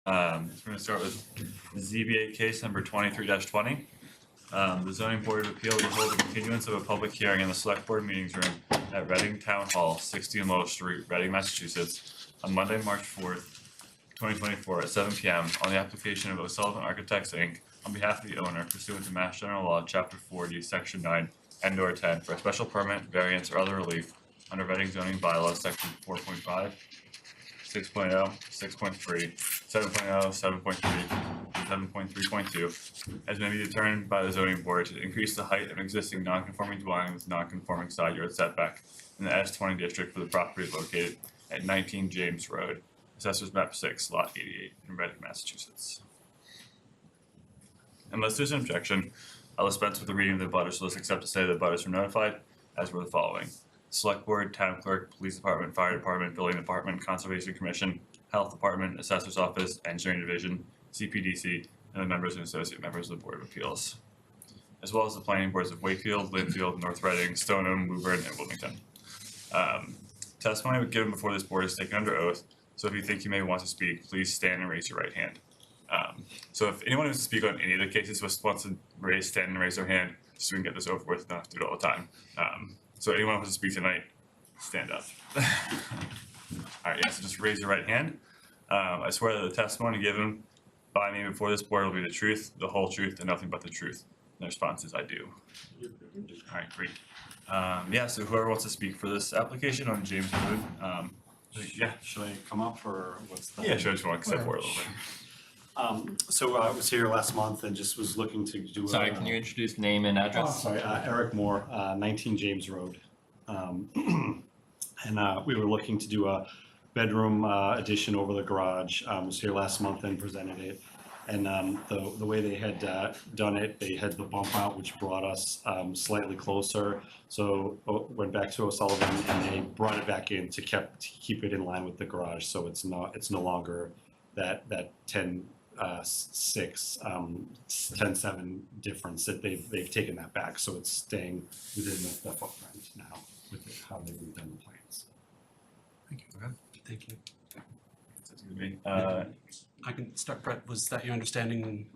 We're gonna start with ZBA case number 23-20. The zoning board of appeals will hold a continuance of a public hearing in the select board meetings room at Reading Town Hall, 60 Lowell Street, Reading, Massachusetts, on Monday, March 4th, 2024 at 7 p.m. on the application of O'Sullivan Architects, Inc. on behalf of the owner pursuant to Mass General Law, Chapter 40, Section 9, and/or 10 for a special permit, variance, or other relief under Reading zoning bylaws, Section 4.5, 6.0, 6.3, 7.0, 7.3, and 7.3.2, as may be determined by the zoning board to increase the height of an existing non-conforming dwelling with non-conforming side yard setback in the S20 district for the property located at 19 James Road, Assessors Map 6, Lot 88, in Reading, Massachusetts. Unless there's an objection, I'll dispense with the reading of the butters list except to say that butters were notified as were the following: Select Board, Town Clerk, Police Department, Fire Department, Building Department, Conservation Commission, Health Department, Assessor's Office, Engineering Division, CPDC, and the members and associate members of the Board of Appeals, as well as the planning boards of Wakefield, Linfield, North Reading, Stoneham, Woburn, and Wilmington. Testimony given before this board is taken under oath, so if you think you may want to speak, please stand and raise your right hand. So if anyone wants to speak on any of the cases, wants to stand and raise their hand, just so we can get this over with, not have to do it all the time. So anyone who wants to speak tonight, stand up. All right, yeah, so just raise your right hand. I swear that the testimony given by me before this board will be the truth, the whole truth, and nothing but the truth. And the response is I do. All right, great. Yeah, so whoever wants to speak for this application on James Road, yeah. Should I come up or what's the? Yeah, sure, I just want to step forward a little bit. So I was here last month and just was looking to do. Sorry, can you introduce name and address? Sorry, Eric Moore, 19 James Road. And we were looking to do a bedroom addition over the garage. Was here last month and presented it. And the way they had done it, they had the bump out, which brought us slightly closer. So went back to O'Sullivan and they brought it back in to keep it in line with the garage. So it's no longer that 10-7 difference that they've taken that back. So it's staying within the footprint now with how they've redone the plans. Thank you. Okay. Thank you. Sounds good to me. I can start, Brett. Was that your understanding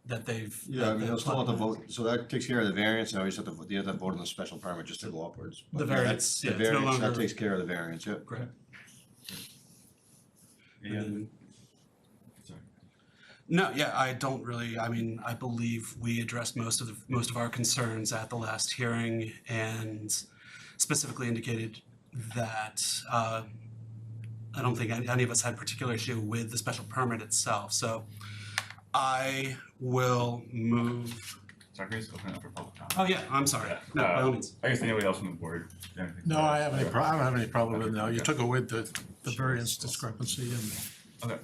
that they've? Yeah, I mean, I'll still have to vote, so that takes care of the variance, and I always have to, you have to vote on the special permit just to go upwards. The But yeah, variance, The yeah, it's no variance, that longer- takes care of the variance, yeah. Correct. Yeah. Sorry. No, yeah, I don't really. I mean, I believe we addressed most of our concerns at the last hearing, and specifically indicated that I don't think any of us had particular issue with the special permit itself. So I will move. Sorry, can you just open it up for public comment? Oh yeah, I'm sorry. Yeah, No, by all means. I guess anybody else on the board? Anything? No, I don't have any problem with it now. You Okay. took away the variance discrepancy and Okay.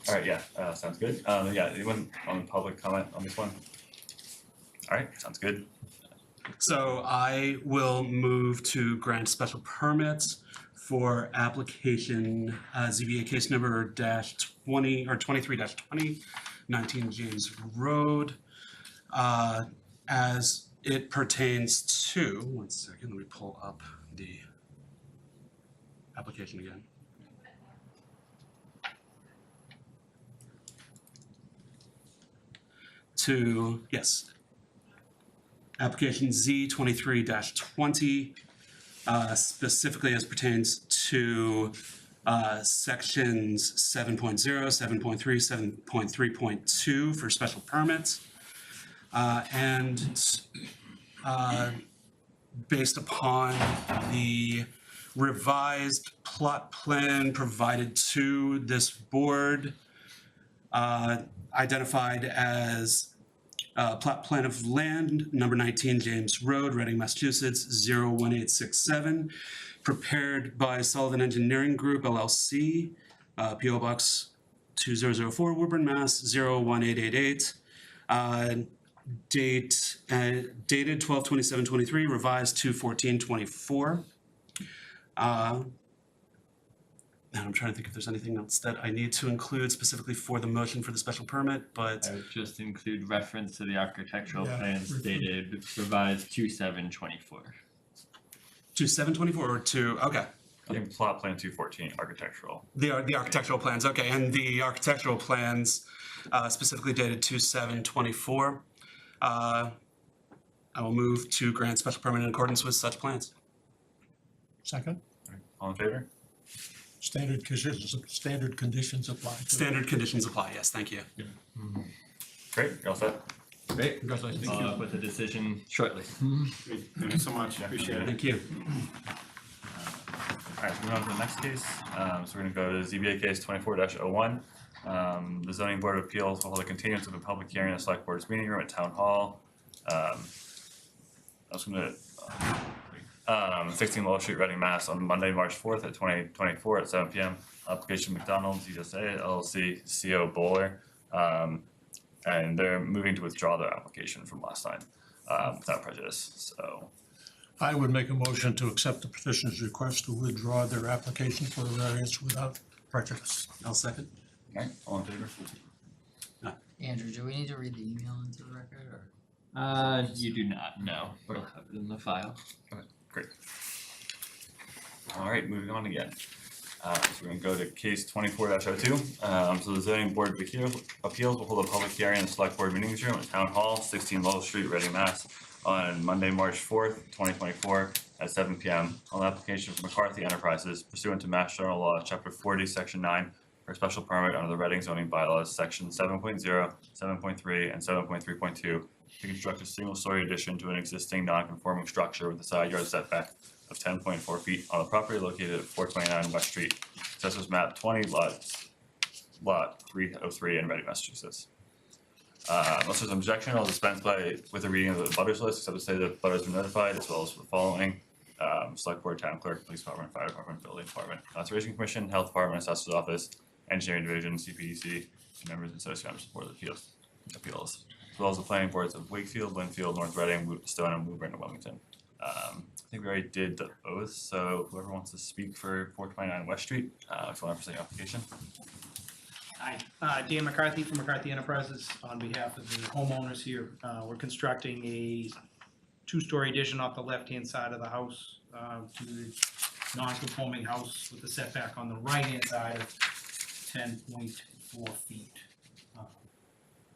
All right, yeah, sounds good. Yeah, anyone on the public comment on this one? All right, sounds good. So I will move to grant special permits for application ZBA case number -20 or 23-20, 19 James Road, as it pertains to. 1 second, let me pull up the application again. Yes. Application Z 23-20, specifically as pertains to sections 7.0, 7.3, 7.3.2 for special permits. And based upon the revised plot plan provided to this board, identified as plot plan of land, number 19 James Road, Reading, Massachusetts, 01867, prepared by Sullivan Engineering Group, LLC, P.O. Box 2004, Woburn, Mass. 01888. Dated 12/27/23, revised 2/14/24. And I'm trying to think if there's anything else that I need to include specifically for the motion for the special permit, but I would just include reference to the architectural Yeah, plans dated revised 2/7/24. 2/7/24 or 2, okay. I think plot plan 214, architectural. The architectural plans, okay, and the architectural plans specifically dated 2/7/24. I will move to grant special permit in accordance with such plans. Second, All in favor? standard conditions apply. to- Standard conditions apply, yes, thank you. Great, you're all set? Great, Congratulations. follow up with a decision shortly. Thank you so much, appreciate it. Thank you. Alright, moving on to the next case, so we're gonna go to ZBA case 24-01. The zoning board of appeals will hold a continuance of a public hearing in the select board's meeting room at town hall. I was gonna, 16 Lowell Street, Reading, Mass, on Monday, March 4th at 2024 at 7 p.m. Application McDonald's USA LLC, CO Bowler. And they're moving to withdraw their application from last time, without prejudice, so. I would make a motion to accept the petitioner's request to withdraw their application for a variance without prejudice. I'll second. Alright, all in favor? Andrew, do we need to read the email into the record or? You do not know, we'll have it in the file. Great. Alright, moving on again. So we're gonna go to case 24-02. So the zoning board of appeals will hold a public hearing in the select board meetings room at town hall, 16 Lowell Street, Reading, Mass, on Monday, March 4th, 2024 at 7 p.m. on the application of McCarthy Enterprises pursuant to Mass General Law, Chapter 40, Section 9, for a special permit under the Reading zoning bylaws, Section 7.0, 7.3, and 7.3.2 to construct a single-story addition to an existing non-conforming structure with a side yard setback of 10.4 feet on the property located at 429 West Street, Assessors Map 20, Lot 303 in Reading, Massachusetts. Unless there's an objection, I'll dispense with a reading of the butters list, except to say that butters were notified, as well as the following: Select Board, Town Clerk, Police Department, Fire Department, Building Department, Conservation Commission, Health Department, Assessor's Office, Engineering Division, CPDC, and members and associate members of the Board of Appeals, as well as the planning boards of Wakefield, Linfield, North Reading, Stoneham, Woburn, and Wilmington. I think we already did the oath, so whoever wants to speak for 429 West Street, if you want to present your application. Hi, Dan McCarthy from McCarthy Enterprises on behalf of the homeowners here. We're constructing a two-story addition off the left-hand side of the house to the non-conforming house with the setback on the right-hand side of 10.4 feet.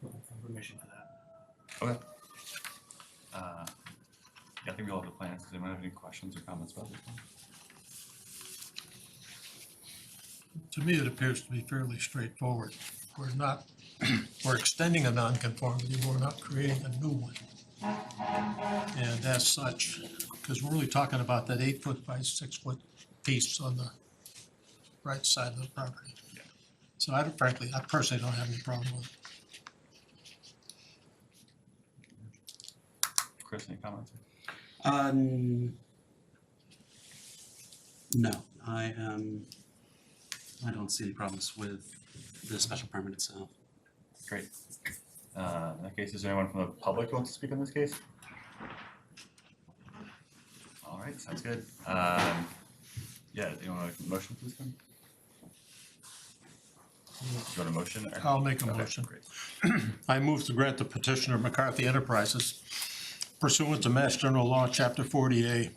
Looking for permission for that. Okay. Yeah, I think we all have the plans. Does anyone have any questions or comments about this one? To me, it appears to be fairly straightforward. We're extending a nonconformity, we're not creating a new one. And as such, because we're really talking about that 8-foot by 6-foot piece on the right side of the property. So I personally don't have any problem with it. Chris, any comments? No, I don't see any problems with the special permit itself. Great. In that case, is there anyone from the public who wants to speak on this case? All right, sounds good. Yeah, do you want a motion, please, then? Do you want a motion? or- I'll make a Okay, motion. Great. I move to grant the petitioner McCarthy Enterprises pursuant to Mass General Law, Chapter 40A,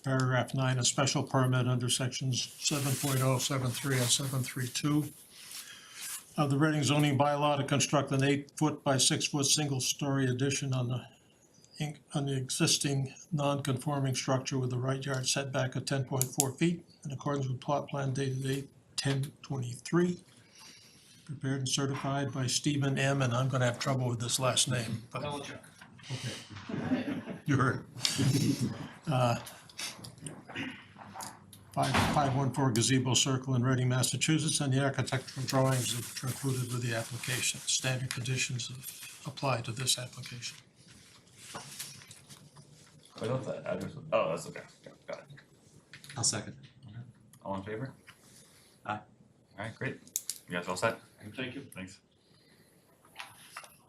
Paragraph 9, a special permit under Sections 7.0, 7.3, and 7.3.2 of the Reading zoning bylaw to construct an 8-foot by 6-foot single-story addition on the existing non-conforming structure with a right yard setback of 10.4 feet in accordance with plot plan dated 8/10/23. Prepared and certified by Stephen M., and I'm gonna have trouble with this last name, but. Okay. You heard. 514 Gazebo Circle in Reading, Massachusetts, and the architectural drawings that are included with the application. Standard conditions apply to this application. I thought that address was, oh, that's okay. Yeah, got it. I'll second. All in favor? Aye. All right, great. You guys all set? Thank you. Thanks.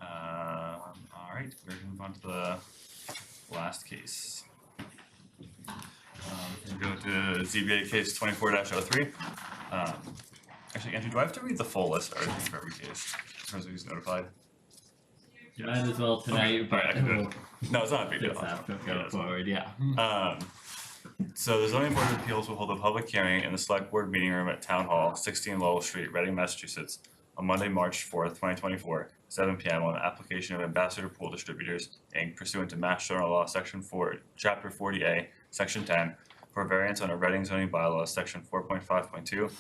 All right, we're gonna move on to the last case. We're gonna go to ZBA case 24-03. Actually, Andrew, do I have to read the full list or everything for every case, in terms of who's notified? You might as well tonight, Okay. but Alright, I can do we'll it. No, it's not a big deal. just have to Yeah, go it's- forward, yeah. So the zoning board of appeals will hold a public hearing in the select board meeting room at Town Hall, 16 Lowell Street, Reading, Massachusetts, on Monday, March 4th, 2024, 7 p.m. on the application of Ambassador Pool Distributors, Inc. pursuant to Mass General Law, Section 4, Chapter 40A, Section 10, for a variance on a Reading zoning bylaw, Section 4.5.2,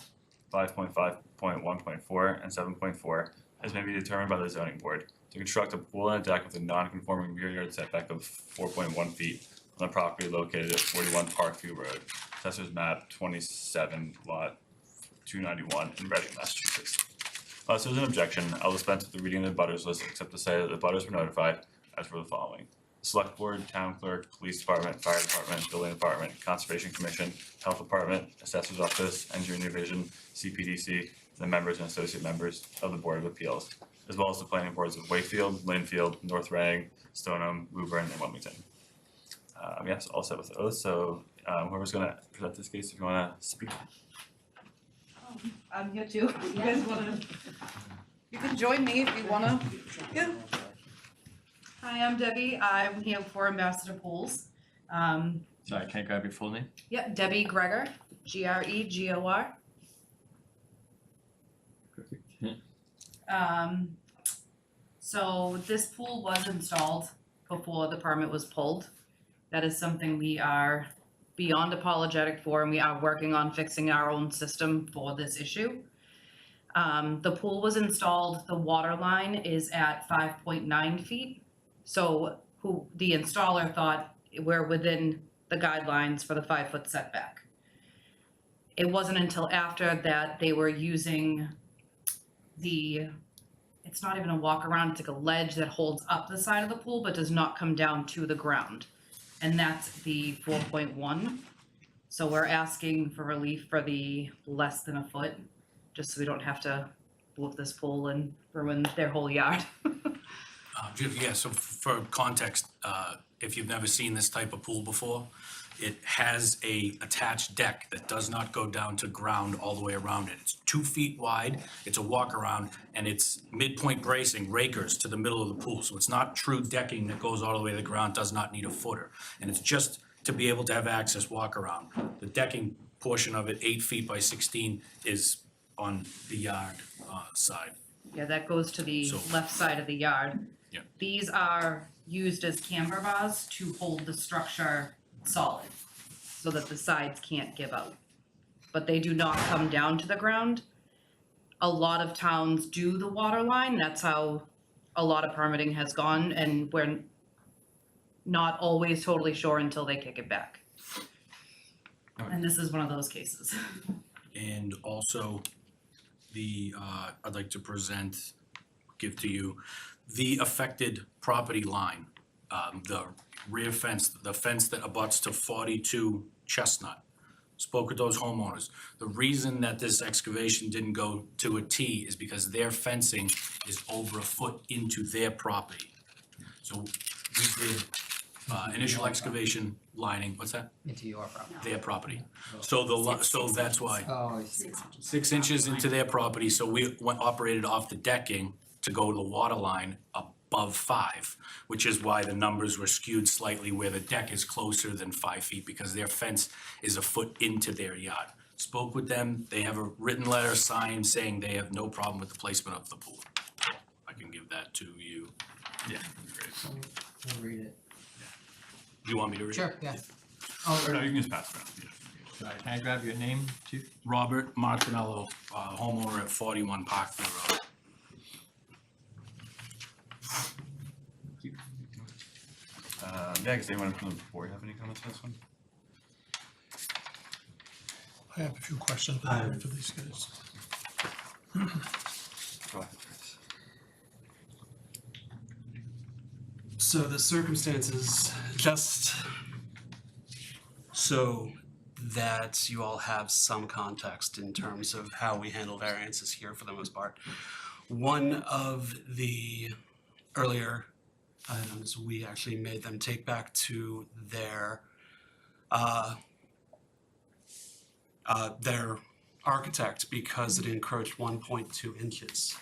5.5.1.4, and 7.4, as may be determined by the zoning board, to construct a pool and a deck with a non-conforming rear yard setback of 4.1 feet on the property located at 41 Parkview Road, Assessors Map 27, Lot 291 in Reading, Massachusetts. Unless there's an objection, I'll dispense with the reading of the butters list, except to say that the butters were notified as per the following: Select Board, Town Clerk, Police Department, Fire Department, Building Department, Conservation Commission, Health Department, Assessor's Office, Engineering Division, CPDC, the members and associate members of the Board of Appeals, as well as the planning boards of Wakefield, Linfield, North Reading, Stoneham, Woburn, and Wilmington. Yes, all set with those, so whoever's gonna present this case, if you wanna speak. I'm here too. You guys wanna, you can join me if you wanna. Yeah. Hi, I'm Debbie. I'm here for Ambassador Pools. Sorry, can I grab your full name? Yep, Debbie Gregor, Gregor. So this pool was installed before the permit was pulled. That is something we are beyond apologetic for, and we are working on fixing our own system for this issue. The pool was installed, the water line is at 5.9 feet. So the installer thought we're within the guidelines for the 5-foot setback. It wasn't until after that they were using it's not even a walk around, it's like a ledge that holds up the side of the pool but does not come down to the ground. And that's the 4.1. So we're asking for relief for the less than a foot, just so we don't have to blow up this pool and ruin their whole yard. Yeah, so for context, if you've never seen this type of pool before, it has a attached deck that does not go down to ground all the way around it. It's 2 feet wide, it's a walk around, and it's midpoint bracing, rakers to the middle of the pool. So it's not true decking that goes all the way to the ground, does not need a footer. And it's just to be able to have access walk around. The decking portion of it, 8 feet by 16, is on the yard side. Yeah, that goes to the So- left side of the yard. Yeah. These are used as camber bars to hold the structure solid, so that the sides can't give out. But they do not come down to the ground. A lot of towns do the water line, that's how a lot of permitting has gone, and we're not always totally sure until they kick it back. And this is one of those cases. And also, I'd like to give to you, the affected property line, the rear fence, the fence that abuts to 42 Chestnut. Spoke with those homeowners. The reason that this excavation didn't go to a T is because their fencing is over a foot into their property. So we did initial excavation lining, what's that? Into your property. Their property. So so that's why. Oh, I see. 6 inches into their property, so we operated off the decking to go to the water line above 5, which is why the numbers were skewed slightly where the deck is closer than 5 feet, because their fence is a foot into their yard. Spoke with them, they have a written letter signed saying they have no problem with the placement of the pool. I can give that to you. Yeah, great. We'll read it. Do you want me to read it? Sure, yeah. Or no, you can just pass it around, yeah. Sorry, can I grab your name too? Robert Martinello, homeowner at 41 Parkview Road. Yeah, I guess anyone from the board have any comments on this one? I have a few questions for these guys. Go ahead, Chris. So the circumstances, just so that you all have some context in terms of how we handle variances here for the most part. One of the earlier items, we actually made them take back to their architect because it encroached 1.2 inches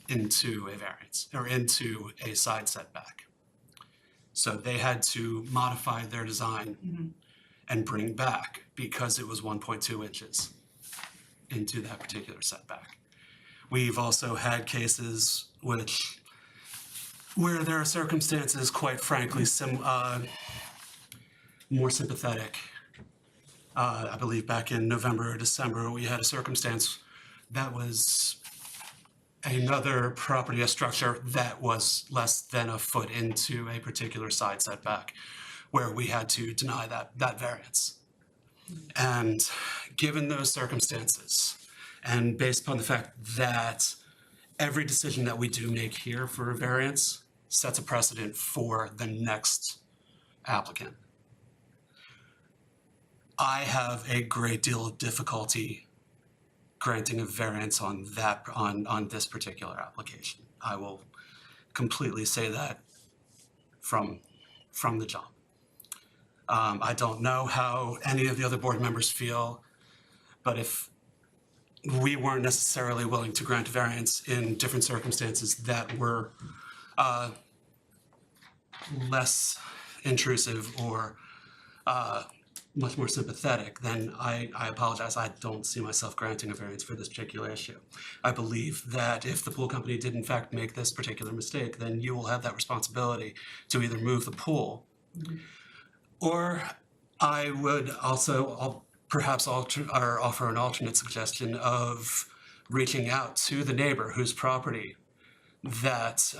into a variance, or into a side setback. So they had to modify their design and bring back because it was 1.2 inches into that particular setback. We've also had cases where there are circumstances, quite frankly, more sympathetic. I believe back in November or December, we had a circumstance that was another property, a structure that was less than a foot into a particular side setback, where we had to deny that variance. And given those circumstances, and based upon the fact that every decision that we do make here for a variance sets a precedent for the next applicant, I have a great deal of difficulty granting a variance on this particular application. I will completely say that from the jump. I don't know how any of the other board members feel, but if we weren't necessarily willing to grant a variance in different circumstances that were less intrusive or much more sympathetic, then I apologize. I don't see myself granting a variance for this particular issue. I believe that if the pool company did in fact make this particular mistake, then you will have that responsibility to either move the pool, or I would also perhaps offer an alternate suggestion of reaching out to the neighbor whose property that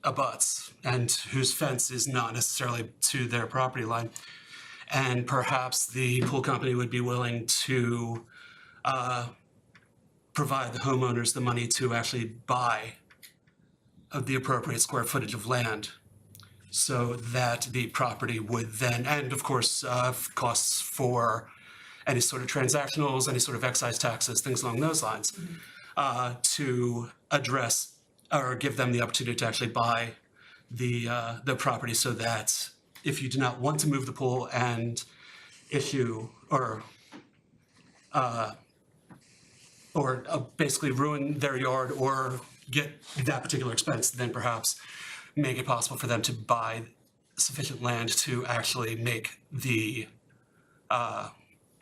abuts and whose fence is not necessarily to their property line. And perhaps the pool company would be willing to provide the homeowners the money to actually buy the appropriate square footage of land, so that the property would then, and of course, costs for any sort of transactionals, any sort of excise taxes, things along those lines, to address or give them the opportunity to actually buy the property, so that if you do not want to move the pool and issue or basically ruin their yard or get that particular expense, then perhaps make it possible for them to buy sufficient land to actually make the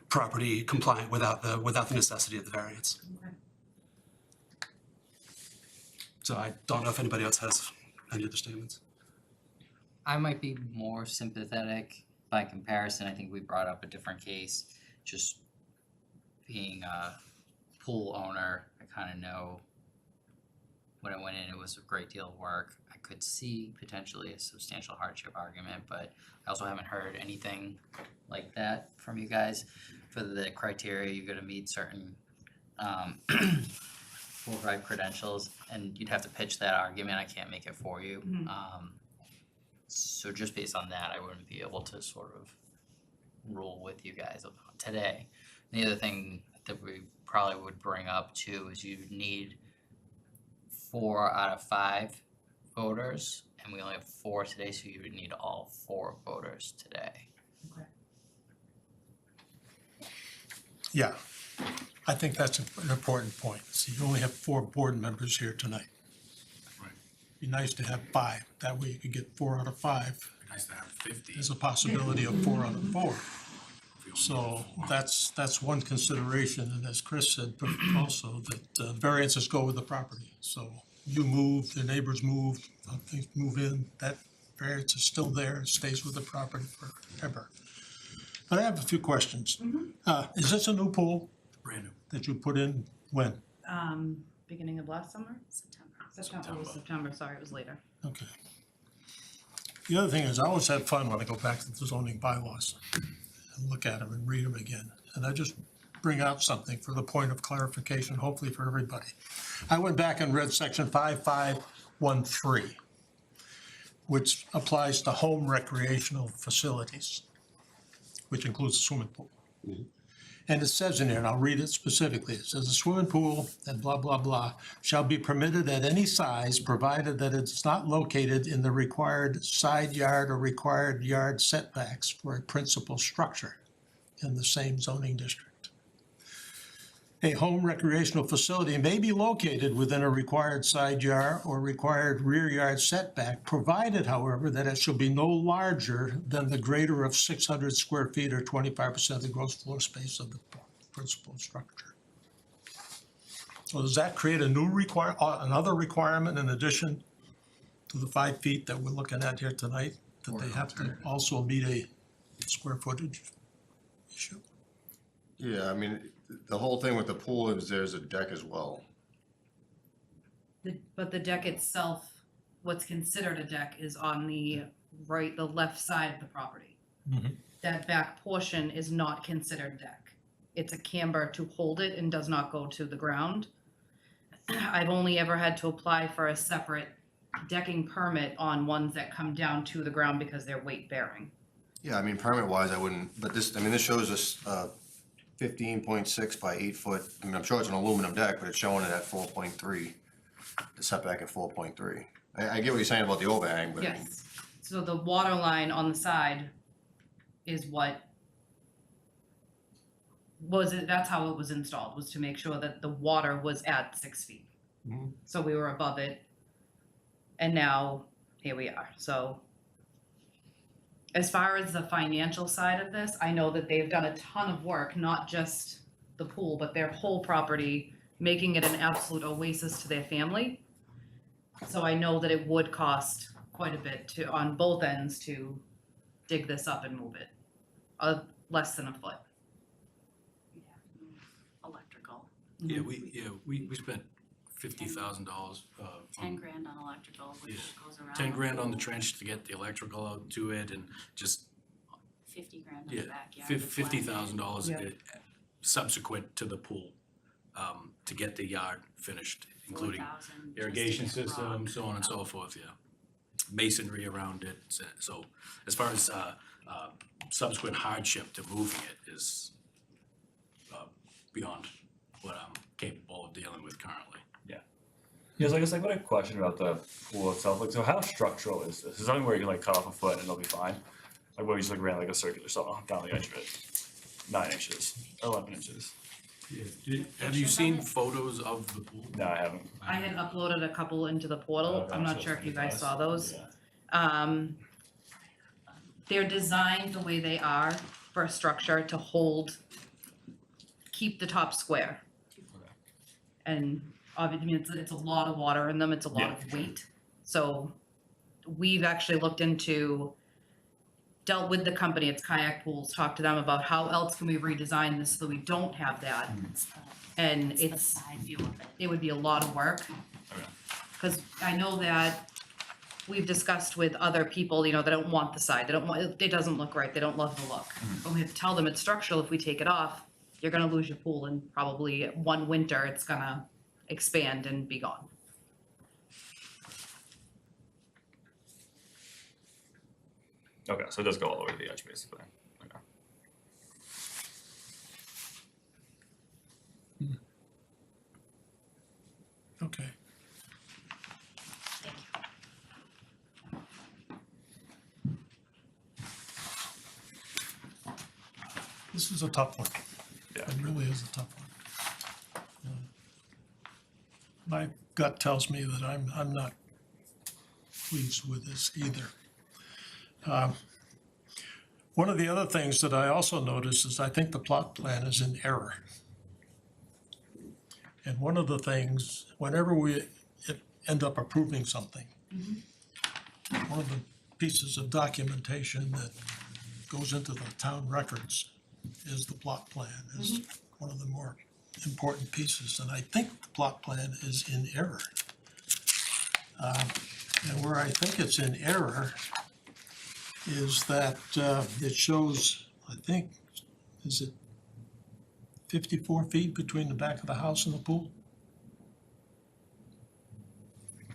property compliant without the necessity of the variance. Okay. So I don't know if anybody else has any other statements. I might be more sympathetic by comparison. I think we brought up a different case. Just being a pool owner, I kind of know when I went in, it was a great deal of work. I could see potentially a substantial hardship argument, but I also haven't heard anything like that from you guys. For the criteria, you're gonna meet certain full ride credentials, and you'd have to pitch that argument. I can't make it for you. So just based on that, I wouldn't be able to sort of rule with you guys today. The other thing that we probably would bring up too is you need 4 out of 5 voters, and we only have 4 today, so you would need all 4 voters today. Okay. Yeah, I think that's an important point. See, you only have 4 board members here tonight. Right. Be nice to have 5. That way you could get 4 out of 5. Nice to have 50. There's a possibility of 4 out of 4. if we only So have 4. that's one consideration, and as Chris said also, that variances go with the property. So you move, the neighbors move, things move in, that variance is still there, it stays with the property forever. But I have a few questions. Is this a new pool Brand new. that you put in when? Beginning of last summer? September, it was September, sorry, it was later. Okay. The other thing is, I always have fun when I go back to the zoning bylaws and look at them and read them again. And I just bring out something for the point of clarification, hopefully for everybody. I went back and read section 5513, which applies to home recreational facilities, which includes a swimming pool. And it says in there, and I'll read it specifically, it says a swimming pool and blah, blah, blah, shall be permitted at any size, provided that it's not located in the required side yard or required yard setbacks for a principal structure in the same zoning district. A home recreational facility may be located within a required side yard or required rear yard setback, provided, however, that it shall be no larger than the greater of 600 square feet or 25% of the gross floor space of the principal structure. So does that create a new another requirement in addition to the 5 feet that we're looking at here tonight? That they have to also meet a square footage issue? Yeah, I mean, the whole thing with the pool is there's a deck as well. But the deck itself, what's considered a deck is on the left side of the property. Mhm. That back portion is not considered deck. It's a camber to hold it and does not go to the ground. I've only ever had to apply for a separate decking permit on ones that come down to the ground because they're weight bearing. Yeah, I mean, permit wise, I wouldn't, but this, I mean, this shows us, 15.6 by 8 foot. I mean, I'm sure it's an aluminum deck, but it's showing it at 4.3, the setback at 4.3. I get what you're saying about the overhang, but. Yes, so the water line on the side is what was it, that's how it was installed, was to make sure that the water was at 6 feet. Mhm. So we were above it. And now, here we are, so. As far as the financial side of this, I know that they've done a ton of work, not just the pool, but their whole property, making it an absolute oasis to their family. So I know that it would cost quite a bit to, on both ends, to dig this up and move it. Less than a foot. Electrical, Yeah, we spent $50,000, 10 grand on electrical, which Yeah. goes around. 10 grand on the trench to get the electrical out to it, and just, 50 grand on yeah, the backyard. as well. $50,000 Yeah. subsequent to the pool, to get the yard finished, including 4,000 just to irrigation get system, rock so on and so out. forth, yeah. Masonry around it, so as far as, subsequent hardship to moving it is, beyond what I'm capable of dealing with currently. Yeah, so I guess like what I question about the pool itself, like, so how structural is this? Is it something where you can like cut off a foot and it'll be fine? Like what, you just like ran like a circular saw down the edge of it, 9 inches, 11 inches? Have you seen photos of the pool? No, I haven't. I had uploaded a couple into the portal, Okay, I'm not so sure if you guys it's saw those. Yeah. They're designed the way they are for a structure to hold, keep the top square. Okay. And obviously, it's a lot of water in them, it's a lot of weight. So we've actually dealt with the company, it's Kayak Pools, talked to them about how else can we redesign this so that we don't have that. It's the- And it's the it's, side view of it. it would be a lot of work. Okay. Cause I know that we've discussed with other people, you know, they don't want the side, they don't want, it doesn't look right, they don't love the look. But we have to tell them it's structural, if we take it off, you're gonna lose your pool and probably one winter, it's gonna expand and be gone. Okay, so it does go all the way to the edge basically. Okay. Okay. Thank you. This is a tough one. Yeah. It really is a tough one. My gut tells me that I'm not pleased with this either. One of the other things that I also noticed is I think the plot plan is in error. And one of the things, whenever we end up approving something, one of the pieces of documentation that goes into the town records is the plot plan, is one of the more important pieces, and I think the plot plan is in error. And where I think it's in error is that it shows, I think, is it 54 feet between the back of the house and the pool?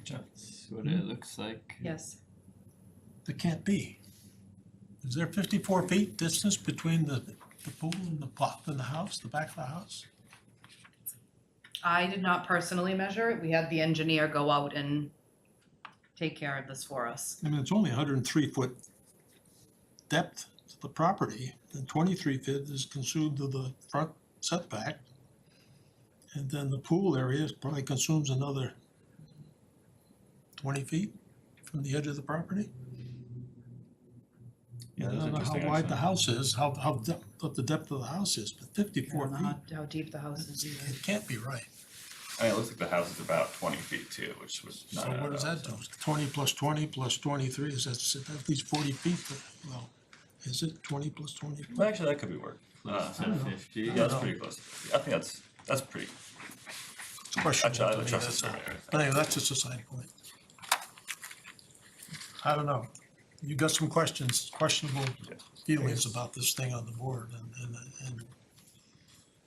That's what it looks like. Yes. There can't be. Is there 54 feet distance between the pool and the plot and the house, the back of the house? I did not personally measure it, we had the engineer go out and take care of this for us. I mean, it's only 103 foot depth to the property, and 23 feet is consumed to the front setback. And then the pool area probably consumes another 20 feet from the edge of the property. Yeah, I that's don't know how interesting, wide the actually. house is, what the depth of the house is, but I 54 don't know feet, how deep the house is either. it can't be right. I mean, it looks like the house is about 20 feet too, which was So not. what does that do? 20 plus 20 plus 23, is that at least 40 feet? Well, is it 20 plus 20? Well, actually, that could be work. Close to don't know. 50. Yeah, that's pretty close. I think that's pretty. It's questionable I to me, trust the that's all. surveyor. But anyway, that's just a side point. I don't know. You got some questionable Yeah. feelings about this thing on the board, and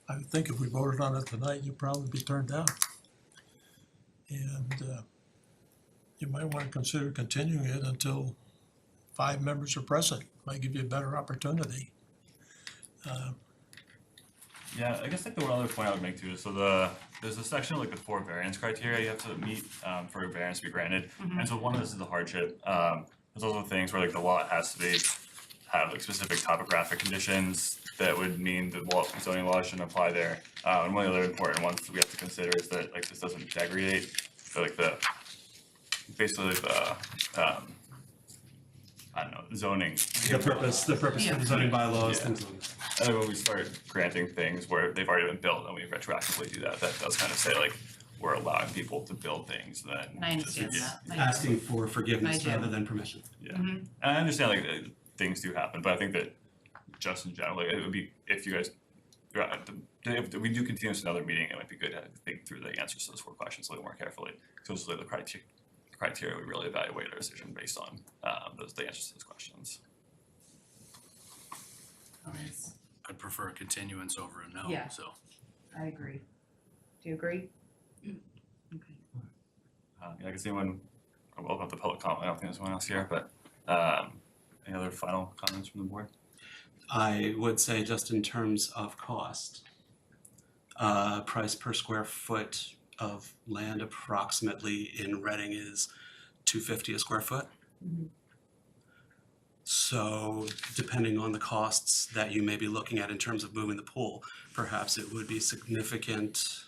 I would think if we voted on it tonight, you'd probably be turned down. And you might want to consider continuing it until 5 members are present. Might give you a better opportunity. Yeah, I guess like the one other point I would make too is there's a section of like the 4 variance criteria you have to meet for a variance to be granted. And so one of this is the hardship. There's also things where like the lot has to have like specific topographic conditions that would mean the zoning law shouldn't apply there. And one of the other important ones that we have to consider is that like this doesn't degrade, so like basically the I don't know, zoning. The purpose for the zoning bylaws, Yeah. things like that. And then when we start granting things where they've already been built and we retroactively do that, that does kind of say like, we're allowing people to build things then. And I understand just- that. I do. Asking for forgiveness I do. rather than permission. Yeah, Mhm. and I understand like things do happen, but I think that just in general, like, it would be, if you guys, if we do continue this another meeting, it might be good to think through the answers to those 4 questions a little more carefully. Because those are the criteria we really evaluate our decision based on, the answers to those questions. I'd prefer a continuance over a no, Yeah. so. I agree. Do you agree? Yeah, I guess anyone, I'll open up the public comment, I don't think there's anyone else here, but, any other final comments from the board? I would say just in terms of cost, price per square foot of land approximately in Reading is $250 a square foot. Mhm. So depending on the costs that you may be looking at in terms of moving the pool, perhaps it would be significant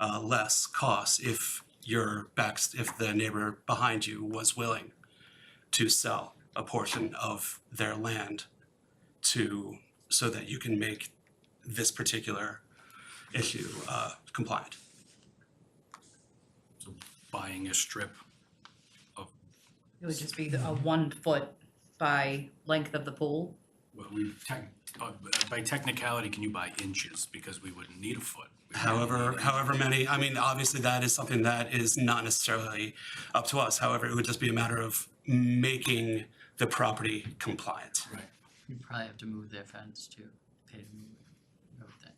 less cost if if the neighbor behind you was willing to sell a portion of their land so that you can make this particular issue compliant. Buying a strip of, It would just be a 1 foot by length of the pool. well, by technicality, can you buy inches, because we wouldn't need a foot. We wouldn't However need many, I mean, obviously that is something that is not necessarily up to us. However, it would just be a matter of making the property compliant. Right. You probably have to move their fence too, pay to move that.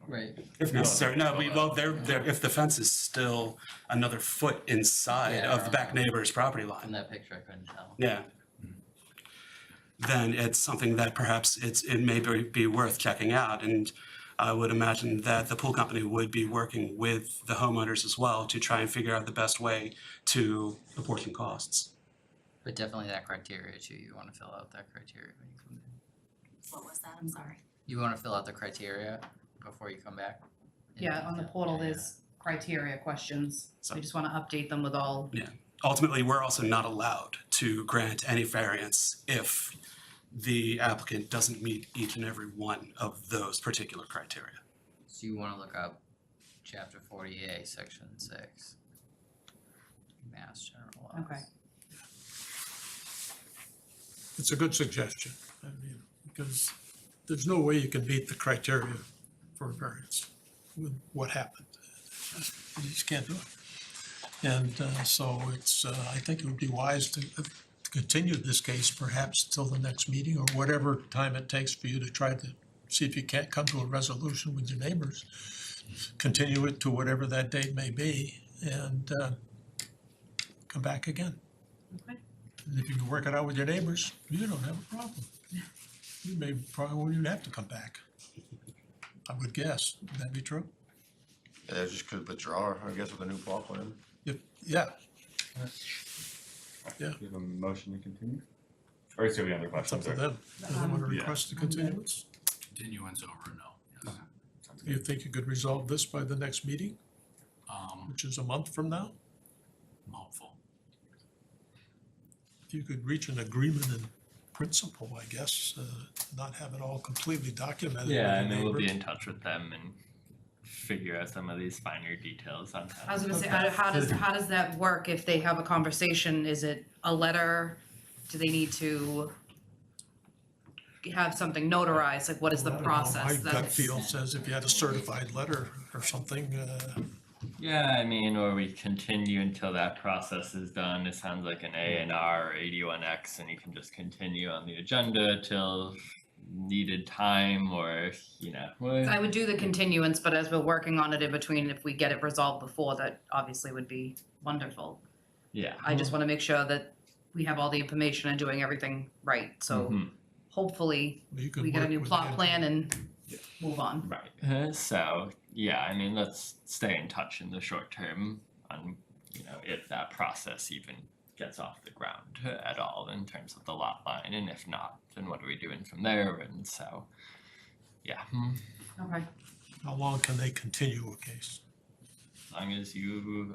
Right. If necessary, no, if the fence is still another foot inside of the back neighbor's property From line, that picture, I couldn't tell. yeah. Then it's something that perhaps it may be worth checking out, and I would imagine that the pool company would be working with the homeowners as well to try and figure out the best way to apportion costs. But definitely that criteria too, you wanna fill out that criteria when you come in. What was that? I'm sorry. You wanna fill out the criteria before you come back? Yeah, on the portal, there's criteria questions. We just wanna update them with all. Ultimately, we're also not allowed to grant any variance if the applicant doesn't meet each and every one of those particular criteria. So you wanna look up chapter 40A, section 6. Mass General Laws. Okay. It's a good suggestion, I mean, because there's no way you can meet the criteria for a variance with what happened. You just can't do it. And so it's, I think it would be wise to continue this case perhaps till the next meeting or whatever time it takes for you to try to see if you can't come to a resolution with your neighbors. Continue it to whatever that date may be and come back again. Okay. And if you can work it out with your neighbors, you don't have a problem. You probably won't even have to come back. I would guess. Would that be true? Yeah, they just could withdraw, I guess, with a new plot plan. Yeah. Do you have a motion to continue? Or is there any other It's up questions? to or- them. Do they want to Yeah. request a continuance? Continuance over a no, yes. Sounds You think you could resolve this by the next meeting, I'm which is a month from now? hopeful. If you could reach an agreement in principle, I guess, not have it all completely documented. Yeah, with I the mean, we'll be neighbors. in touch with them and figure out some of these finer details on I was how. gonna say, how does that work if they have a conversation? Is it a letter? Do they need to have something notarized? Like, what is the I don't know, process? My that- gut feel says if you had a certified letter or something, Yeah, I mean, or we continue until that process is done. It sounds like an A&R or 81X, and you can just continue on the agenda till needed time, or, you know. I would do the continuance, but as we're working on it in between, if we get it resolved before, that obviously would be wonderful. Yeah. I just wanna make sure that we have all the information and doing everything right, so Mhm. hopefully you could we get a work new with plot the plan and move on. Right. So, yeah, I mean, let's stay in touch in the short term on, you know, if that process even gets off the ground at all in terms of the lot line, and if not, then what are we doing from there? And so, yeah, Okay. how long can they continue a case? as long as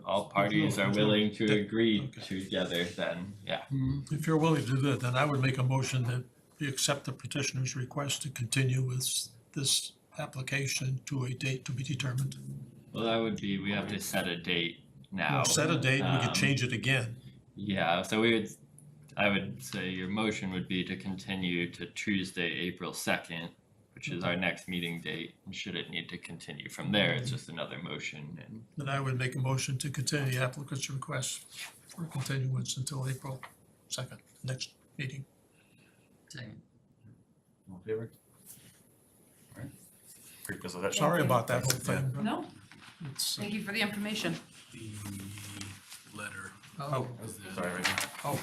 all parties are willing to agree together, then, yeah. If you're willing to do that, then I would make a motion that we accept the petitioner's request to continue with this application to a date to be determined. Well, that would be, we have to set a date now. We'll set a date and we Um, could change it again. Yeah, so I would say your motion would be to continue to Tuesday, April 2nd, which is our next meeting date. And should it need to continue from there, it's just another motion, and Then I would make a motion to continue the applicant's request for continuance until April 2nd, next meeting. Second. All in favor? Alright. Because of that. Sorry about that whole thing, but No, it's, thank you for the information. The letter. oh, Sorry, right now. oh,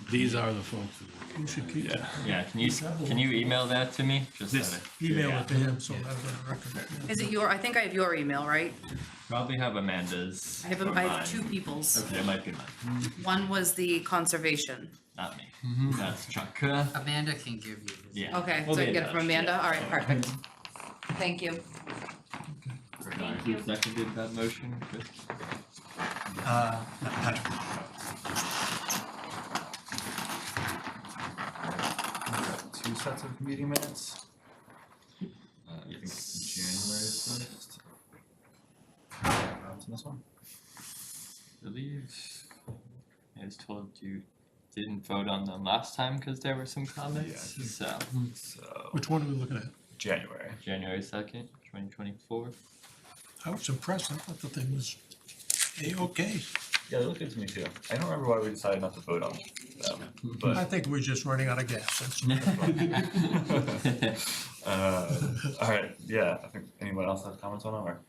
These are the folks. you should keep that. yeah, can you email that to me? Just This- so that- Email yeah. it to him, so that's on the record. Yeah. Is it I think I have your email, right? Probably have Amanda's. I have, or I have mine. two people's. Okay, it might be mine, One was the conservation. not me. That's Chuck. Amanda can give you his. Yeah. Okay, We'll so I be can in get it from touch, Amanda? yeah. Alright, perfect. Thank you. Who seconded that motion? Chris? Patrick. Two sets of meeting minutes. You think January 1st? This one? Believe I was told you didn't vote on them last time because there were some comments, Yeah, so. So, Which one are we looking at? January. January 2nd, 2024. I was impressed. I thought the thing was A-okay. Yeah, they look good to me too. I don't remember why we decided not to vote on them, I but, think we're just running out of gas. That's alright, yeah, I think, anyone else have comments on them or?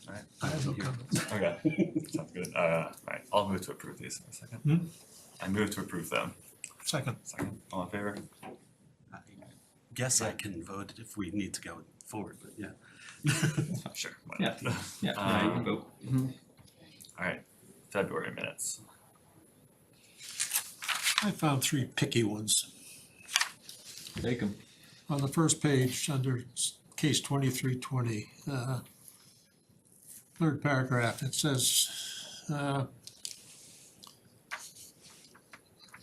Alright. I have no comments. Okay, sounds good. Alright, I'll move to approve these in a second. Hmm? I move to approve them. Second. Second, all in favor? I guess I can vote if we need to go forward, but yeah. Sure. why Yeah. not? Yeah, now you can Um, vote. Alright, February minutes. I found three picky ones. Take them. On the first page, under case 2320, third paragraph, it says,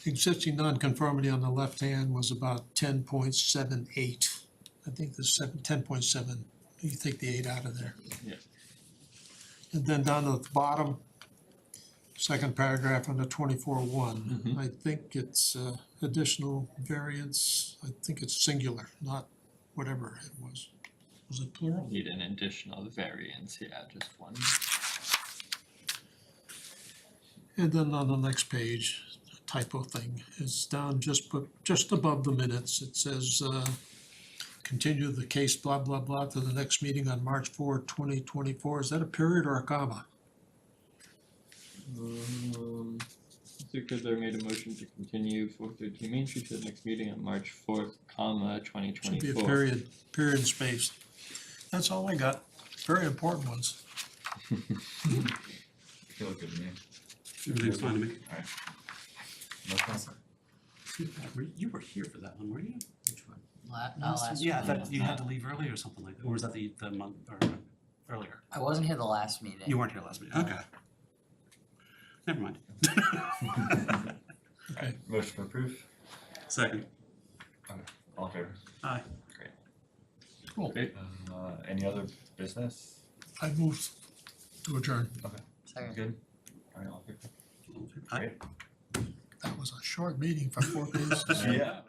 existing nonconformity on the left hand was about 10.78. I think the 10.7, you take the 8 out of there. Yeah. And then down at the bottom, second paragraph on the 24-1, I think it's additional variance, I think it's singular, not whatever it was. Was it plural? Need an additional variance, yeah, just one. And then on the next page, typo thing, it's down just above the minutes, it says, continue the case blah, blah, blah to the next meeting on March 4, 2024. Is that a period or a comma? Supervisor made a motion to continue 413 Main Street to the next meeting on March 4th, comma, Should be a 2024. period and space. That's all I got. Very important ones. They look good to me. Everything's fine to me. Alright. No comments? You were here for that one, weren't you? Which one? Last Yeah, I meeting. thought you had to leave early or something like that, or was that the month, or earlier? I wasn't here the last meeting. You weren't here last meeting, okay. Never mind. Okay. Motion to approve. Second. All in favor? Aye. Great. Cool. Okay, any other business? I moved to adjourn. Second. Good? All right, all in favor? Aye. Great. That was a short meeting for 4 pages. Yeah.